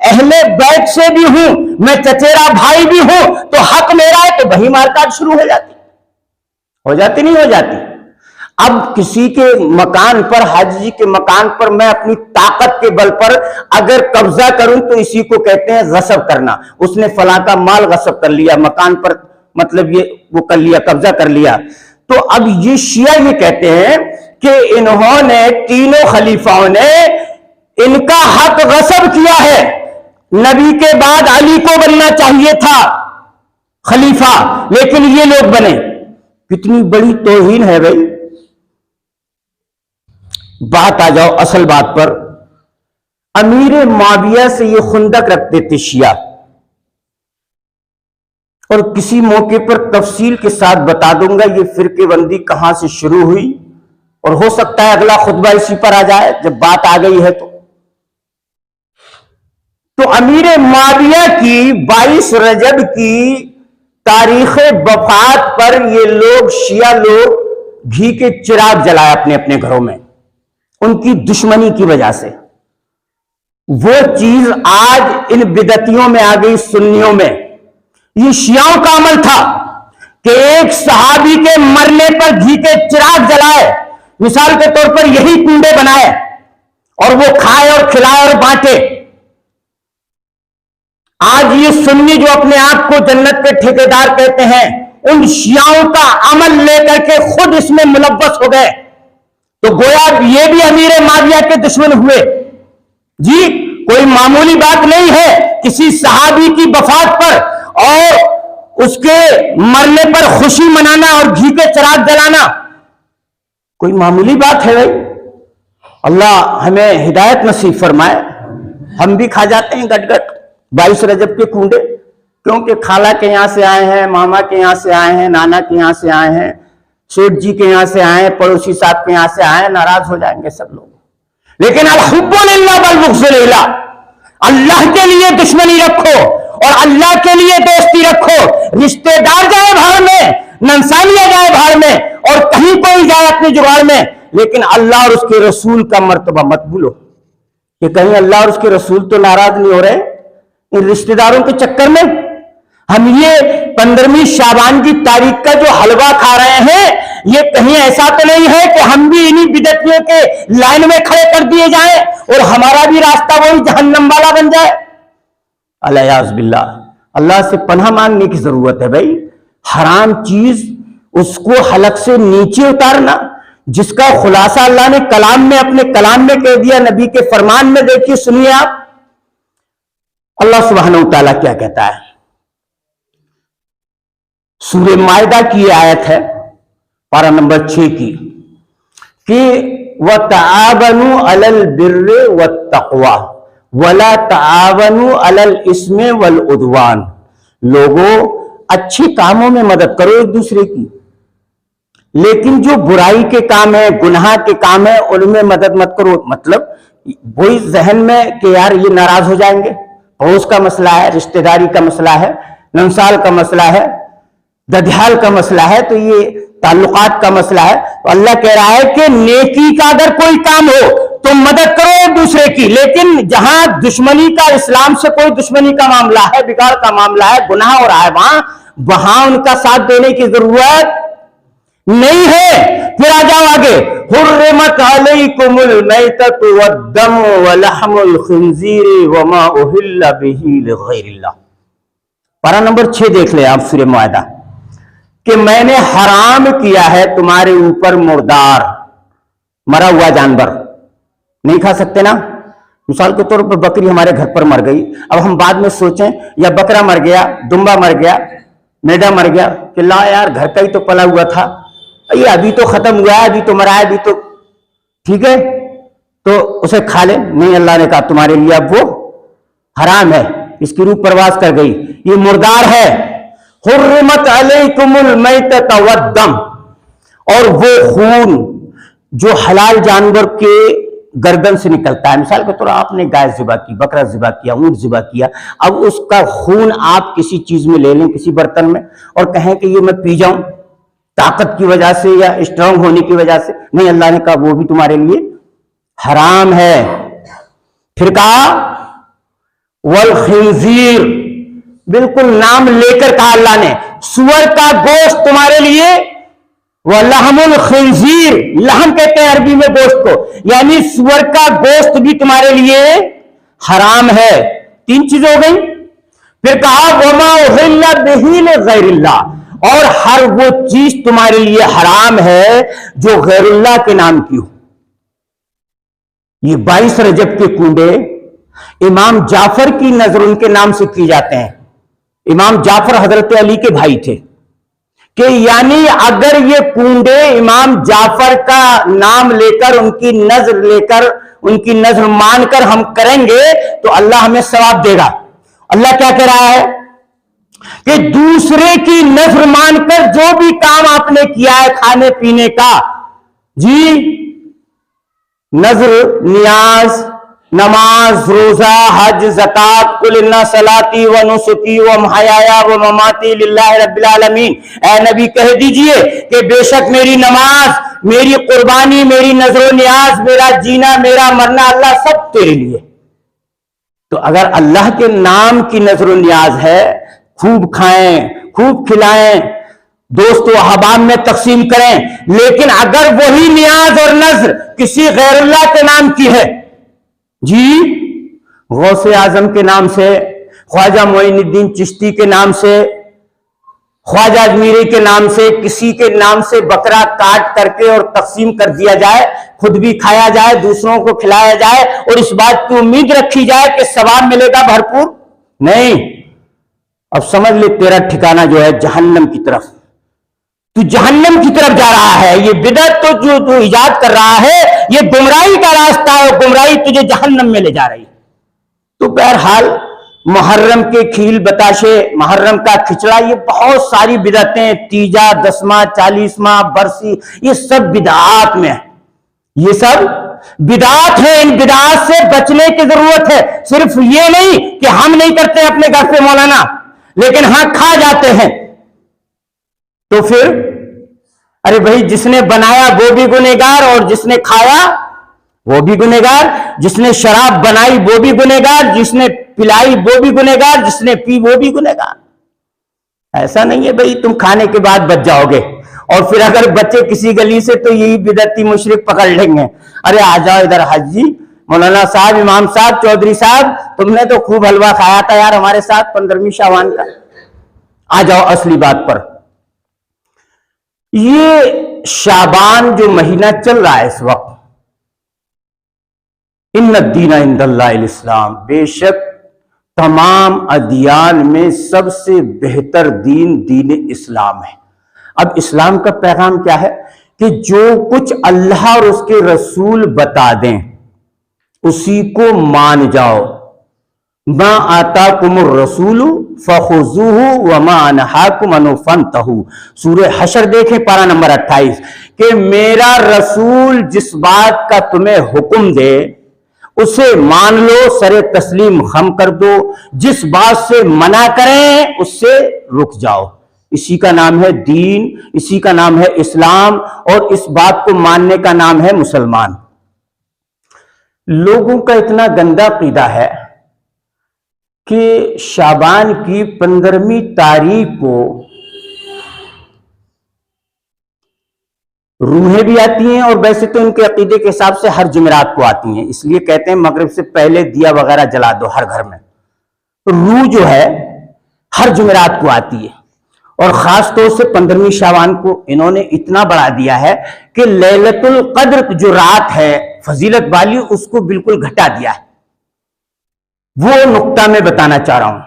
اہل بیت سے بھی ہوں، میں چچیرا بھائی بھی ہوں، تو حق میرا ہے، تو وہی مارکاٹ شروع ہو جاتی نہیں ہو جاتی۔ اب کسی کے مکان پر، حاجی جی کے مکان پر میں اپنی طاقت کے بل پر اگر قبضہ کروں تو اسی کو کہتے ہیں غصب کرنا۔ اس نے فلاں کا مال غصب کر لیا، مکان پر مطلب یہ وہ کر لیا، قبضہ کر لیا۔ تو اب یہ شیعہ یہ کہتے ہیں کہ انہوں نے، تینوں خلیفاؤں نے ان کا حق غصب کیا ہے، نبی کے بعد علی کو بننا چاہیے تھا خلیفہ، لیکن یہ لوگ بنے۔ کتنی بڑی توہین ہے بھائی۔ بات آ جاؤ اصل بات پر، امیر معاویہ سے یہ خندق رکھتے تھے شیعہ، اور کسی موقع پر تفصیل کے ساتھ بتا دوں گا یہ فرقے بندی کہاں سے شروع ہوئی، اور ہو سکتا ہے اگلا خطبہ اسی پر آ جائے جب بات آ گئی ہے۔ تو امیر معاویہ کی 22 رجب کی تاریخ وفات پر یہ لوگ شیعہ لوگ گھی کے چراغ جلائے اپنے اپنے گھروں میں، ان کی دشمنی کی وجہ سے۔ وہ چیز آج ان بدعتیوں میں آ گئی، سنیوں میں۔ یہ شیعوں کا عمل تھا کہ ایک صحابی کے مرنے پر گھی کے چراغ جلائے، مثال کے طور پر یہی کنڈے بنائے اور وہ کھائے اور کھلائے اور بانٹے۔ آج یہ سنی جو اپنے آپ کو جنت کے ٹھیکیدار کہتے ہیں، ان شیعوں کا عمل لے کر کے خود اس میں ملوث ہو گئے، تو گویا یہ بھی امیر معاویہ کے دشمن ہوئے۔ جی کوئی معمولی بات نہیں ہے کسی صحابی کی وفات پر اور اس کے مرنے پر خوشی منانا اور گھی کے چراغ جلانا، کوئی معمولی بات ہے بھائی؟ اللہ ہمیں ہدایت نصیب فرمائے۔ ہم بھی کھا جاتے ہیں گٹ گٹ 22 رجب کے کنڈے، کیونکہ خالہ کے یہاں سے آئے ہیں، ماما کے یہاں سے آئے ہیں، نانا کے یہاں سے آئے ہیں، شیخ جی کے یہاں سے آئے ہیں، پڑوسی صاحب کے یہاں سے آئے ہیں، ناراض ہو جائیں گے سب لوگ۔ لیکن الحب للہ والبغض للہ، اللہ کے لیے دشمنی رکھو اور اللہ کے لیے دوستی رکھو۔ رشتہ دار جائے بھاڑ میں، ننسانیہ جائے بھاڑ میں، اور کہیں کوئی جائے اپنے جگاڑ میں، لیکن اللہ اور اس کے رسول کا مرتبہ مت بھولو کہ کہیں اللہ اور اس کے رسول تو ناراض نہیں ہو رہے ان رشتہ داروں کے چکر میں۔ ہم یہ 15ویں شعبان کی تاریخ کا جو حلوہ کھا رہے ہیں، یہ کہیں ایسا تو نہیں ہے کہ ہم بھی انہی بدعتیوں کے لائن میں کھڑے کر دیے جائیں اور ہمارا بھی راستہ وہی جہنم والا بن جائے؟ الیاذ باللہ، اللہ سے پناہ مانگنے کی ضرورت ہے بھائی۔ حرام چیز اس کو حلق سے نیچے اتارنا، جس کا خلاصہ اللہ نے کلام میں اپنے کلام میں کہہ دیا، نبی کے فرمان میں دیکھیے، سنیے آپ اللہ سبحانہ و تعالیٰ کیا کہتا ہے۔ سورہ مائدہ کی آیت ہے، پارہ نمبر 6 کی، کہ وَتَعَاوَنُوا عَلَى الْبِرِّ وَالتَّقْوَى وَلَا تَعَاوَنُوا عَلَى الْإِثْمِ وَالْعُدْوَانِ۔ لوگوں اچھے کاموں میں مدد کرو ایک دوسرے کی، لیکن جو برائی کے کام ہے، گناہ کے کام ہے، ان میں مدد مت کرو۔ مطلب وہی ذہن میں کہ یار یہ ناراض ہو جائیں گے، پڑوس کا مسئلہ ہے، رشتہ داری کا مسئلہ ہے، ننسال کا مسئلہ ہے، ددھیال کا مسئلہ ہے، تو یہ تعلقات کا مسئلہ ہے۔ تو اللہ کہہ رہا ہے کہ نیکی کا اگر کوئی کام ہو تو مدد کرو ایک دوسرے کی، لیکن جہاں دشمنی کا، اسلام سے کوئی دشمنی کا معاملہ ہے، بگاڑ کا معاملہ ہے، گناہ ہو رہا ہے، وہاں ان کا ساتھ دینے کی ضرورت نہیں ہے۔ پھر آ جاؤ آگے، حرمت علیکم المیتۃ والدم ولحم الخنزیر وما اہل بہ لغیر اللہ۔ پارہ نمبر 6 دیکھ لیں آپ سورہ مائدہ، کہ میں نے حرام کیا ہے تمہارے اوپر مردار، مرا ہوا جانور نہیں کھا سکتے نا۔ مثال کے طور پر بکری ہمارے گھر پر مر گئی، اب ہم بعد میں سوچیں یا بکرا مر گیا، دمبا مر گیا، میڈا مر گیا، کہ لا یار گھر کا ہی تو پلا ہوا تھا، یہ ابھی تو ختم ہوا ہے، ابھی تو مرا ہے، ابھی تو ٹھیک ہے، تو اسے کھا لیں۔ نہیں، اللہ نے کہا تمہارے لیے اب وہ حرام ہے، اس کی روح پرواز کر گئی، یہ مردار ہے۔ حرمت علیکم المیتۃ والدم، اور وہ خون جو حلال جانور کے گردن سے نکلتا ہے، مثال کے طور آپ نے گائے ذبح کی، بکرا ذبح کیا، اونٹ ذبح کیا، اب اس کا خون آپ کسی چیز میں لے لیں، کسی برتن میں، اور کہیں کہ یہ میں پی جاؤں طاقت کی وجہ سے یا اسٹرانگ ہونے کی وجہ سے، نہیں، اللہ نے کہا وہ بھی تمہارے لیے حرام ہے۔ پھر کہا والخنزیر، بالکل نام لے کر کہا اللہ نے، سور کا گوشت تمہارے لیے، وَلَحْمُ الْخِنْزِيرِ، لحم کہتے ہیں عربی میں گوشت کو، یعنی سور کا گوشت بھی تمہارے لیے حرام ہے۔ 3 چیزیں ہو گئی۔ پھر کہا وَمَا أُحِلَّ بِهِ لِغَيْرِ اللَّهِ، اور ہر وہ چیز تمہارے لیے حرام ہے جو غیر اللہ کے نام کی ہو۔ یہ 22 رجب کے کنڈے امام جعفر کی نظر ان کے نام سے کی جاتے ہیں۔ امام جعفر حضرت علی کے بھائی تھے، کہ یعنی اگر یہ کنڈے امام جعفر کا نام لے کر، ان کی نظر لے کر، ان کی نظر مان کر ہم کریں گے تو اللہ ہمیں ثواب دے گا۔ اللہ کیا کہہ رہا ہے کہ دوسرے کی نظر مان کر جو بھی کام آپ نے کیا ہے کھانے پینے کا، جی نظر نیاز نماز، روزہ، حج، زکات، قل ان صلاتی و نسکی و محیایا و مماتی للہ رب العالمین، اے نبی کہہ دیجئے کہ بے شک میری نماز، میری قربانی، میری نذر و نیاز، میرا جینا، میرا مرنا اللہ سب تیرے لیے۔ تو اگر اللہ کے نام کی نذر و نیاز ہے، خوب کھائیں، خوب کھلائیں، دوست و احباب میں تقسیم کریں، لیکن اگر وہی نیاز اور نذر کسی غیر اللہ کے نام کی ہے، جی غوث اعظم کے نام سے، خواجہ معین الدین چشتی کے نام سے، خواجہ اجمیری کے نام سے، کسی کے نام سے بکرا کاٹ کر کے اور تقسیم کر دیا جائے، خود بھی کھایا جائے، دوسروں کو کھلایا جائے، اور اس بات کی امید رکھی جائے کہ ثواب ملے گا بھرپور، نہیں۔ اب سمجھ لے تیرا ٹھکانہ جو ہے جہنم کی طرف، تو جہنم کی طرف جا رہا ہے۔ یہ بدعت تو جو تو ایجاد کر رہا ہے، یہ گمراہی کا راستہ ہے، اور گمراہی تجھے جہنم میں لے جا رہی ہے۔ تو بہرحال محرم کے کھیل بتاشے، محرم کا کھچڑا، یہ بہت ساری بدعتیں، تیجا، دسواں، 40واں، برسی، یہ سب بدعات میں ہے، یہ سب بدعات ہیں۔ ان بدعات سے بچنے کی ضرورت ہے۔ صرف یہ نہیں کہ ہم نہیں کرتے اپنے گھر پہ مولانا، لیکن ہاں کھا جاتے ہیں، تو پھر ارے بھائی جس نے بنایا وہ بھی گنہگار، اور جس نے کھایا وہ بھی گنہگار، جس نے شراب بنائی وہ بھی گنہگار، جس نے پلائی وہ بھی گنہگار، جس نے پی وہ بھی گنہگار۔ ایسا نہیں ہے بھائی تم کھانے کے بعد بچ جاؤ گے، اور پھر اگر بچے کسی گلی سے تو یہی بدعتی مشرک پکڑ لیں گے، ارے آ جاؤ ادھر حاجی، مولانا صاحب، امام صاحب، چودھری صاحب، تم نے تو خوب حلوہ کھایا تھا یار ہمارے ساتھ 15ویں شعبان کا، آ جاؤ اصلی بات پر۔ یہ شعبان جو مہینہ چل رہا ہے اس وقت، ان الدین عند اللہ الاسلام، بے شک تمام ادیان میں سب سے بہتر دین دین اسلام ہے۔ اب اسلام کا پیغام کیا ہے کہ جو کچھ اللہ اور اس کے رسول بتا دیں اسی کو مان جاؤ۔ ما آتاکم الرسول فخذوہ وما نہاکم عنہ فانتہوا، سورہ حشر دیکھیں پارہ نمبر 28، کہ میرا رسول جس بات کا تمہیں حکم دے اسے مان لو، سر تسلیم خم کر دو، جس بات سے منع کریں اس سے رک جاؤ۔ اسی کا نام ہے دین، اسی کا نام ہے اسلام، اور اس بات کو ماننے کا نام ہے مسلمان۔ لوگوں کا اتنا گندا عقیدہ ہے کہ شعبان کی 15ویں تاریخ کو روحیں بھی آتی ہیں، اور ویسے تو ان کے عقیدے کے حساب سے ہر جمعرات کو آتی ہیں، اس لیے کہتے ہیں مغرب سے پہلے دیا وغیرہ جلا دو ہر گھر میں۔ روح جو ہے ہر جمعرات کو آتی ہے، اور خاص طور سے 15ویں شعبان کو انہوں نے اتنا بڑھا دیا ہے کہ لیلۃ القدر جو رات ہے فضیلت والی، اس کو بالکل گھٹا دیا ہے۔ وہ نقطہ میں بتانا چاہ رہا ہوں۔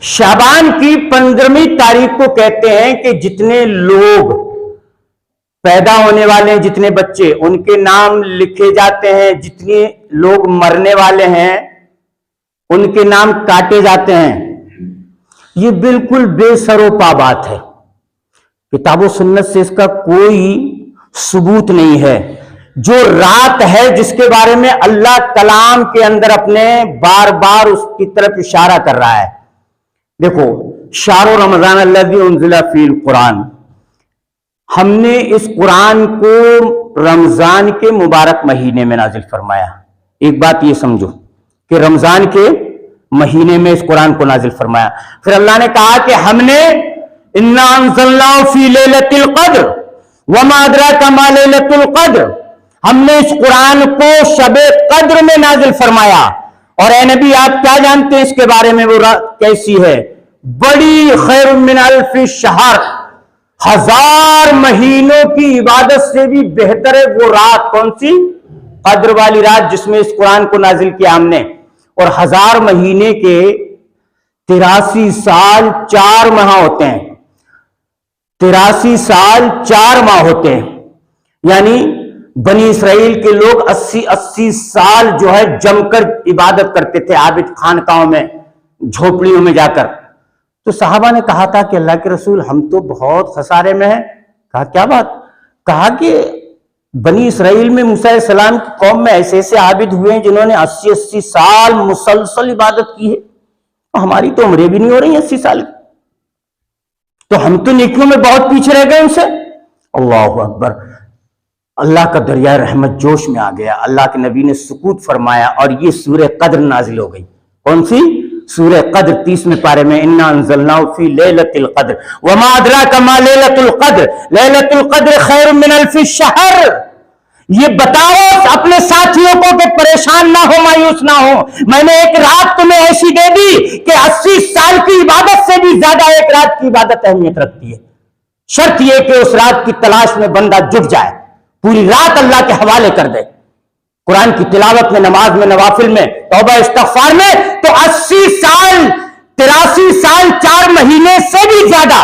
شعبان کی 15ویں تاریخ کو کہتے ہیں کہ جتنے لوگ پیدا ہونے والے ہیں، جتنے بچے، ان کے نام لکھے جاتے ہیں، جتنے لوگ مرنے والے ہیں ان کے نام کاٹے جاتے ہیں۔ یہ بالکل بے سر و پا بات ہے، کتاب و سنت سے اس کا کوئی ثبوت نہیں ہے۔ جو رات ہے جس کے بارے میں اللہ کلام کے اندر اپنے بار بار اس کی طرف اشارہ کر رہا ہے، دیکھو، شہر رمضان الذی انزل فیہ القرآن، ہم نے اس قرآن کو رمضان کے مبارک مہینے میں نازل فرمایا۔ ایک بات یہ سمجھو کہ رمضان کے مہینے میں اس قرآن کو نازل فرمایا۔ پھر اللہ نے کہا کہ ہم نے انا انزلناہ فی لیلۃ القدر وما ادراک ما لیلۃ القدر، ہم نے اس قرآن کو شب قدر میں نازل فرمایا۔ اور اے نبی آپ کیا جانتے ہیں اس کے بارے میں وہ رات کیسی ہے؟ بڑی خیر من الف شہر، 1000 مہینوں کی عبادت سے بھی بہتر ہے وہ رات۔ کون سی؟ قدر والی رات جس میں اس قرآن کو نازل کیا ہم نے۔ اور 1000 مہینے کے 83 سال 4 ماہ ہوتے ہیں، 83 سال 4 ماہ ہوتے ہیں، یعنی بنی اسرائیل کے لوگ 80 سال جو ہے جم کر عبادت کرتے تھے عابد خانقاہوں میں، جھوپڑیوں میں جا کر۔ تو صحابہ نے کہا تھا کہ اللہ کے رسول ہم تو بہت خسارے میں ہیں۔ کہا کیا بات؟ کہا کہ بنی اسرائیل میں موسیٰ علیہ السلام کی قوم میں ایسے ایسے عابد ہوئے ہیں جنہوں نے 80 سال مسلسل عبادت کی ہے. ہماری تو عمریں بھی نہیں ہو رہی 80 سال کی, تو ہم تو نیکیوں میں بہت پیچھے رہ گئے ان سے. اللہ اکبر. اللہ کا دریائے رحمت جوش میں آ گیا. اللہ کے نبی نے سکوت فرمایا اور یہ سورہ قدر نازل ہو گئی. کون سی سورہ قدر؟ 30ویں پارے میں انا انزلناہ فی لیلۃ القدر وما ادراک ما لیلۃ القدر لیلۃ القدر خیر من الف شہر. یہ بتاؤ اپنے ساتھیوں کو کہ پریشان نہ ہو, مایوس نہ ہو. میں نے ایک رات تمہیں ایسی دے دی کہ 80 سال کی عبادت سے بھی زیادہ ایک رات کی عبادت اہمیت رکھتی ہے. شرط یہ کہ اس رات کی تلاش میں بندہ جٹ جائے, پوری رات اللہ کے حوالے کر دے, قرآن کی تلاوت میں, نماز میں, نوافل میں, توبہ استغفار میں. تو 80 سال 83 سال 4 مہینے سے بھی زیادہ,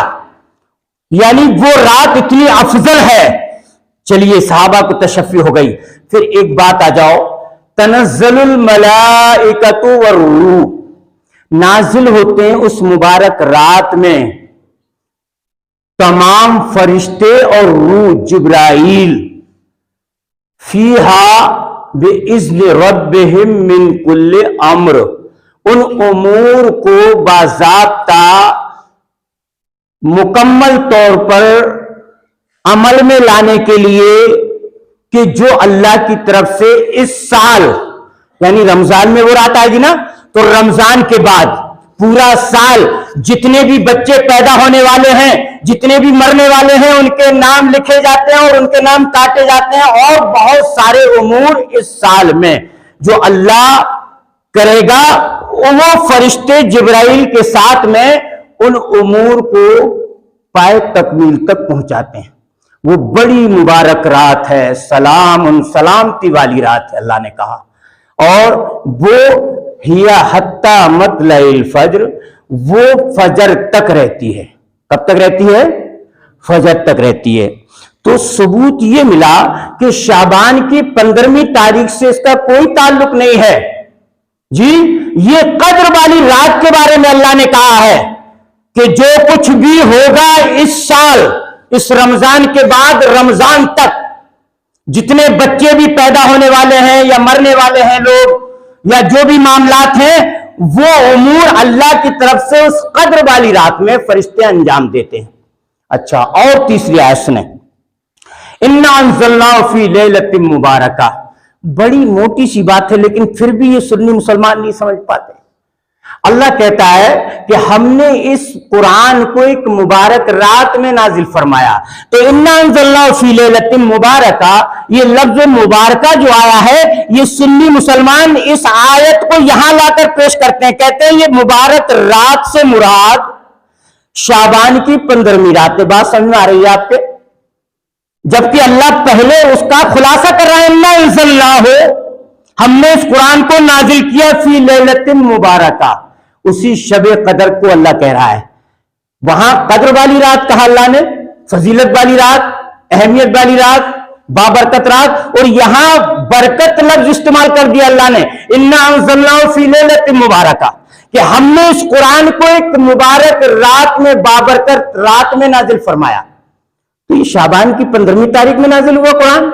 یعنی وہ رات اتنی افضل ہے. چلیے صحابہ کو تشفی ہو گئی. پھر ایک بات آ جاؤ, تنزل الملائکۃ والروح, نازل ہوتے ہیں اس مبارک رات میں تمام فرشتے اور روح, جبرائیل, فیہا بِإِذْنِ رَبِّهِمْ مِنْ كُلِّ امر, ان امور کو باضابطہ مکمل طور پر عمل میں لانے کے لیے کہ جو اللہ کی طرف سے اس سال, یعنی رمضان میں وہ رات آئے گی نا, تو رمضان کے بعد پورا سال جتنے بھی بچے پیدا ہونے والے ہیں, جتنے بھی مرنے والے ہیں, ان کے نام لکھے جاتے ہیں اور ان کے نام کاٹے جاتے ہیں. اور بہت سارے امور اس سال میں جو اللہ کرے گا, وہ فرشتے جبرائیل کے ساتھ میں ان امور کو پائے تکمیل تک پہنچاتے ہیں. وہ بڑی مبارک رات ہے, سلامتی والی رات ہے, اللہ نے کہا. اور وہ ہیا حتی مطلع الفجر, وہ فجر تک رہتی ہے. کب تک رہتی ہے؟ فجر تک رہتی ہے. تو ثبوت یہ ملا کہ شعبان کی 15ویں تاریخ سے اس کا کوئی تعلق نہیں ہے جی. یہ قدر والی رات کے بارے میں اللہ نے کہا ہے کہ جو کچھ بھی ہوگا اس سال, اس رمضان کے بعد رمضان تک, جتنے بچے بھی پیدا ہونے والے ہیں یا مرنے والے ہیں لوگ, یا جو بھی معاملات ہیں, وہ امور اللہ کی طرف سے اس قدر والی رات میں فرشتے انجام دیتے ہیں. اچھا, اور تیسری آیت سنیں, انا انزلناہ فی لیلۃ مبارکہ. بڑی موٹی سی بات ہے لیکن پھر بھی یہ سنی مسلمان نہیں سمجھ پاتے. اللہ کہتا ہے کہ ہم نے اس قرآن کو ایک مبارک رات میں نازل فرمایا. تو انا انزلناہ فی لیلۃ مبارکہ, یہ لفظ مبارکہ جو آیا ہے, یہ سنی مسلمان اس آیت کو یہاں لا کر پیش کرتے ہیں. کہتے ہیں یہ مبارک رات سے مراد شعبان کی 15ویں رات ہے. بات سمجھ میں آ رہی ہے آپ کے؟ جبکہ اللہ پہلے اس کا خلاصہ کر رہا ہے, انا انزلناہ, ہم نے اس قرآن کو نازل کیا فی لیلۃ مبارکہ, اسی شب قدر کو اللہ کہہ رہا ہے. وہاں قدر والی رات کہا اللہ نے, فضیلت والی رات, اہمیت والی رات, بابرکت رات, اور یہاں برکت لفظ استعمال کر دیا اللہ نے, انا انزلناہ فی لیلۃ مبارکہ, کہ ہم نے اس قرآن کو ایک مبارک رات میں, بابرکت رات میں نازل فرمایا. تو یہ شعبان کی 15ویں تاریخ میں نازل ہوا قرآن.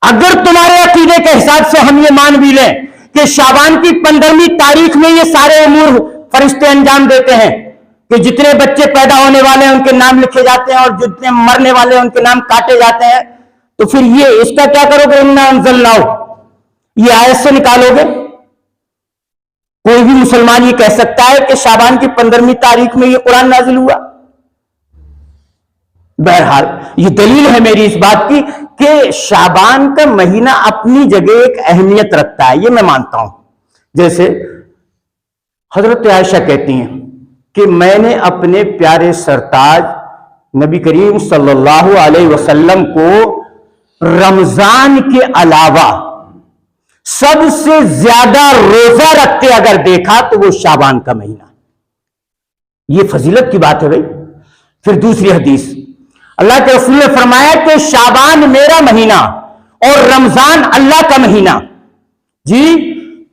اگر تمہارے عقیدے کے حساب سے ہم یہ مان بھی لیں کہ شعبان کی 15ویں تاریخ میں یہ سارے امور فرشتے انجام دیتے ہیں, کہ جتنے بچے پیدا ہونے والے ہیں ان کے نام لکھے جاتے ہیں اور جتنے مرنے والے ہیں ان کے نام کاٹے جاتے ہیں, تو پھر یہ اس کا کیا کرو گے؟ انا انزلناہ یہ آیت سے نکالو گے؟ کوئی بھی مسلمان یہ کہہ سکتا ہے کہ شعبان کی 15ویں تاریخ میں یہ قرآن نازل ہوا؟ بہرحال یہ دلیل ہے میری اس بات کی کہ شعبان کا مہینہ اپنی جگہ ایک اہمیت رکھتا ہے, یہ میں مانتا ہوں. جیسے حضرت عائشہ کہتی ہیں کہ میں نے اپنے پیارے سرتاج نبی کریم صلی اللہ علیہ وسلم کو رمضان کے علاوہ سب سے زیادہ روزہ رکھتے اگر دیکھا تو وہ شعبان کا مہینہ. یہ فضیلت کی بات ہے بھائی. پھر دوسری حدیث, اللہ کے رسول نے فرمایا کہ شعبان میرا مہینہ اور رمضان اللہ کا مہینہ. جی,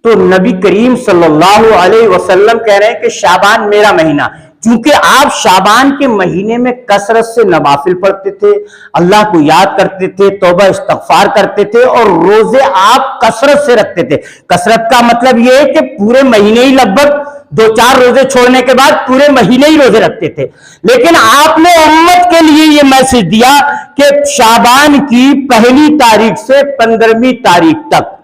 تو نبی کریم صلی اللہ علیہ وسلم کہہ رہے ہیں کہ شعبان میرا مہینہ, چونکہ آپ شعبان کے مہینے میں کثرت سے نوافل پڑھتے تھے، اللہ کو یاد کرتے تھے، توبہ استغفار کرتے تھے، اور روزے آپ کثرت سے رکھتے تھے۔ کثرت کا مطلب یہ ہے کہ پورے مہینے ہی لگ بھگ 2-4 روزے چھوڑنے کے بعد پورے مہینے ہی روزے رکھتے تھے۔ لیکن آپ نے امت کے لیے یہ میسج دیا کہ شعبان کی پہلی تاریخ سے 15ویں تاریخ تک،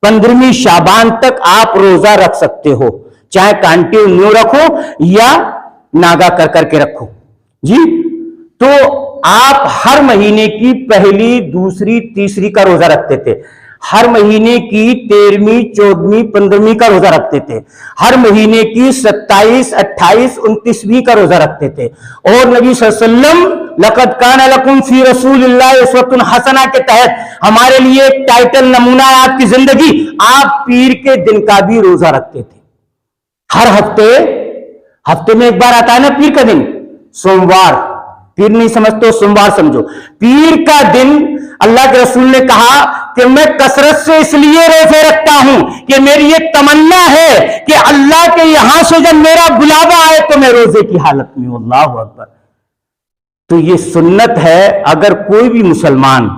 15ویں شعبان تک آپ روزہ رکھ سکتے ہو، چاہے کنٹینیو رکھو یا ناگا کر کے رکھو جی۔ تو آپ ہر مہینے کی پہلی، دوسری، تیسری کا روزہ رکھتے تھے، ہر مہینے کی 13ویں، 14ویں، 15ویں کا روزہ رکھتے تھے، ہر مہینے کی 27، 28، 29ویں کا روزہ رکھتے تھے۔ اور نبی صلی اللہ علیہ وسلم لقد کان لکم فی رسول اللہ اسوۃ حسنہ کے تحت ہمارے لیے ایک ٹائٹل نمونہ ہے آپ کی زندگی، آپ پیر کے دن کا بھی روزہ رکھتے تھے۔ ہر ہفتے میں ایک بار آتا ہے نا پیر کا دن، سوموار، پیر نہیں سمجھتے سوموار سمجھو، پیر کا دن اللہ کے رسول نے کہا کہ میں کثرت سے اس لیے روزے رکھتا ہوں کہ میری ایک تمنا ہے کہ اللہ کے یہاں سے جب میرا بلاوا آئے تو میں روزے کی حالت میں ہوں۔ اللہ اکبر۔ تو یہ سنت ہے، اگر کوئی بھی مسلمان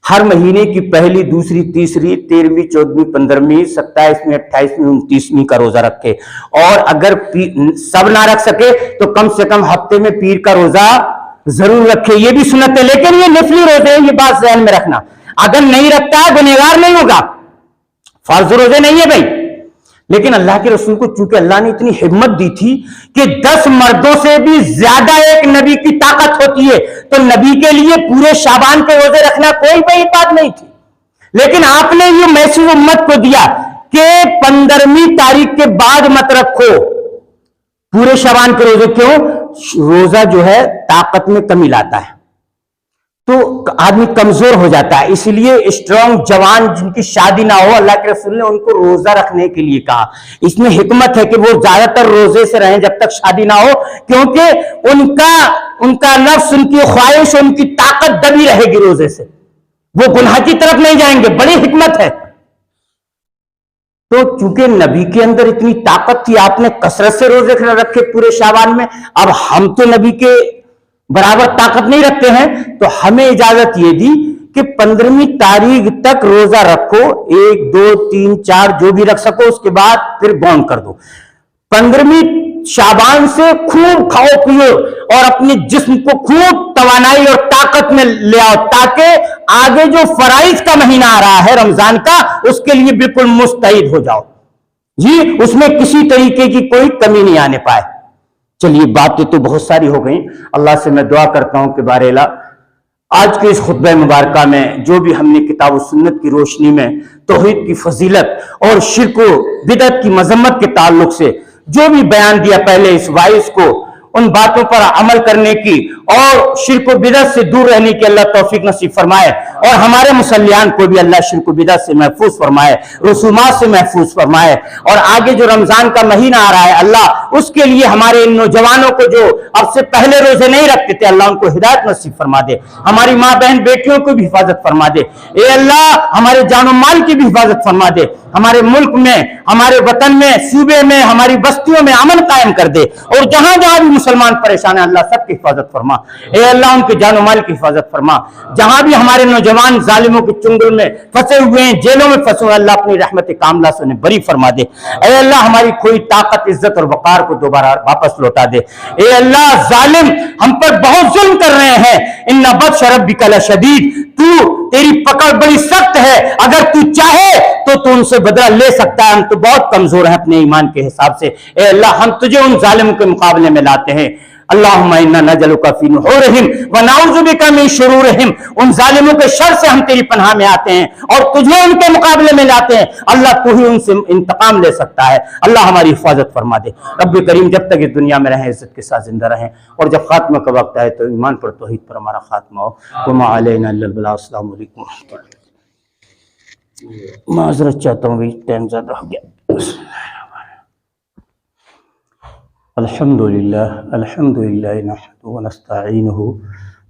ہر مہینے کی پہلی، دوسری، تیسری، 13ویں، 14ویں، 15ویں، 27ویں، 28ویں، 29ویں کا روزہ رکھے، اور اگر سب نہ رکھ سکے تو کم سے کم ہفتے میں پیر کا روزہ ضرور رکھے، یہ بھی سنت ہے۔ لیکن یہ نفلی روزے ہیں، یہ بات ذہن میں رکھنا، اگر نہیں رکھتا ہے گنہگار نہیں ہوگا، فرض روزے نہیں ہے بھائی۔ لیکن اللہ کے رسول کو چونکہ اللہ نے اتنی ہمت دی تھی کہ 10 مردوں سے بھی زیادہ ایک نبی کی طاقت ہوتی ہے، تو نبی کے لیے پورے شعبان کے روزے رکھنا کوئی بڑی بات نہیں تھی۔ لیکن آپ نے یہ میسج امت کو دیا کہ 15ویں تاریخ کے بعد مت رکھو پورے شعبان کے روزے۔ کیوں؟ روزہ جو ہے طاقت میں کمی لاتا ہے، تو آدمی کمزور ہو جاتا ہے، اس لیے اسٹرانگ جوان جن کی شادی نہ ہو، اللہ کے رسول نے ان کو روزہ رکھنے کے لیے کہا۔ اس میں حکمت ہے کہ وہ زیادہ تر روزے سے رہیں جب تک شادی نہ ہو، کیونکہ ان کا نفس، ان کی خواہش، ان کی طاقت دبی رہے گی روزے سے، وہ گناہ کی طرف نہیں جائیں گے۔ بڑی حکمت ہے۔ تو چونکہ نبی کے اندر اتنی طاقت تھی، آپ نے کثرت سے روزے رکھے پورے شعبان میں۔ اب ہم تو نبی کے برابر طاقت نہیں رکھتے ہیں، تو ہمیں اجازت یہ دی کہ 15ویں تاریخ تک روزہ رکھو، 1، 2، 3، 4 جو بھی رکھ سکو، اس کے بعد پھر بونڈ کر دو۔ 15ویں شعبان سے خوب کھاؤ پیو اور اپنے جسم کو خوب توانائی اور طاقت میں لے آؤ، تاکہ آگے جو فرائض کا مہینہ آ رہا ہے رمضان کا، اس کے لیے بالکل مستعد ہو جاؤ جی، اس میں کسی طریقے کی کوئی کمی نہیں آنے پائے۔ چلیے باتیں تو بہت ساری ہو گئیں، اللہ سے میں دعا کرتا ہوں کہ بارے آج کے اس خطبہ مبارکہ میں جو بھی ہم نے کتاب و سنت کی روشنی میں توحید کی فضیلت اور شرک و بدعت کی مذمت کے تعلق سے جو بھی بیان دیا پہلے اس وائس کو، ان باتوں پر عمل کرنے کی اور شرک و بدعت سے دور رہنے کی اللہ توفیق نصیب فرمائے، اور ہمارے مسلیان کو بھی اللہ شرک و بدعت سے محفوظ فرمائے، رسومات سے محفوظ فرمائے۔ اور آگے جو رمضان کا مہینہ آ رہا ہے، اللہ اس کے لیے ہمارے ان نوجوانوں کو جو اب سے پہلے روزے نہیں رکھتے تھے، اللہ ان کو ہدایت نصیب فرما دے، ہماری ماں بہن بیٹیوں کو بھی حفاظت فرما دے، اے اللہ ہمارے جان و مال کی بھی حفاظت فرما دے، ہمارے ملک میں، ہمارے وطن میں، صوبے میں، ہماری بستیوں میں امن قائم کر دے، اور جہاں جہاں بھی مسلمان پریشان ہیں اللہ سب کی حفاظت فرما، اے اللہ ان کے جان و مال کی حفاظت فرما۔ جہاں بھی ہمارے نوجوان ظالموں کے چنگل میں پھنسے ہوئے ہیں، جیلوں میں پھنسے ہوئے ہیں، اللہ اپنی رحمت کاملہ سے انہیں بری فرما دے۔ اے اللہ ہماری کھوئی طاقت، عزت اور وقار کو دوبارہ واپس لوٹا دے۔ اے اللہ ظالم ہم پر بہت ظلم کر رہے ہیں، ان بطش ربک لشدید، تیری پکڑ بڑی سخت ہے، اگر تو چاہے تو ان سے بدلہ لے سکتا ہے، ہم تو بہت کمزور ہیں اپنے ایمان کے حساب سے۔ اے اللہ ہم تجھے ان ظالموں کے مقابلے میں لاتے ہیں۔ اللہم انا نجلک فی نحورہم ونعوذ بک من شرورہم، ان ظالموں کے شر سے ہم تیری پناہ میں آتے ہیں اور تجھے ان کے مقابلے میں لاتے ہیں۔ اللہ تو ہی ان سے انتقام لے سکتا ہے، اللہ ہماری حفاظت فرما دے۔ رب کریم جب تک اس دنیا میں رہیں عزت کے ساتھ زندہ رہیں، اور جب خاتمہ کا وقت آئے تو ایمان پر توحید پر ہمارا خاتمہ ہو۔ وما علینا الا البلاغ۔ السلام علیکم ورحمۃ اللہ۔ معذرت چاہتا ہوں بھی ٹائم زیادہ ہو گیا۔ الحمدللہ نحمدہ ونستعینہ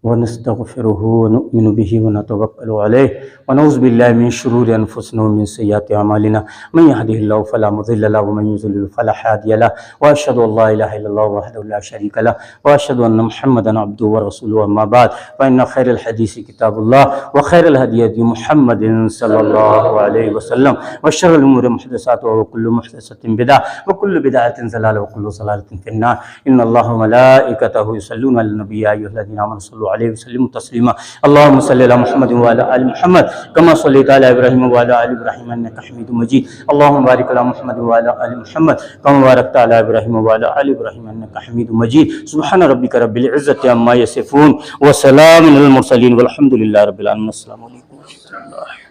ونستغفره ونؤمن به ونتوكل عليه ونعوذ بالله من شرور أنفسنا ومن سيئات أعمالنا من يهده الله فلا مضل له ومن يضلل فلا هادي له وأشهد أن لا إله إلا الله وحده لا شريك له وأشهد أن محمدا عبده ورسوله أما بعد فإن خير الحديث كتاب الله وخير الهدي هدي محمد صلى الله عليه وسلم وشر الأمور محدثاتها وكل محدثة بدعة وكل بدعة ضلالة وكل ضلالة في النار إن الله وملائكته يصلون على النبي يا أيها الذين آمنوا صلوا عليه وسلموا تسليما اللهم صل على محمد وعلى آل محمد كما صليت على إبراهيم وعلى آل إبراهيم إنك حميد مجيد اللهم بارك على محمد وعلى آل محمد كما باركت على إبراهيم وعلى آل إبراهيم إنك حميد مجيد سبحان ربك رب العزة عما يصفون وسلام على المرسلين والحمد لله رب العالمين السلام عليكم ورحمة الله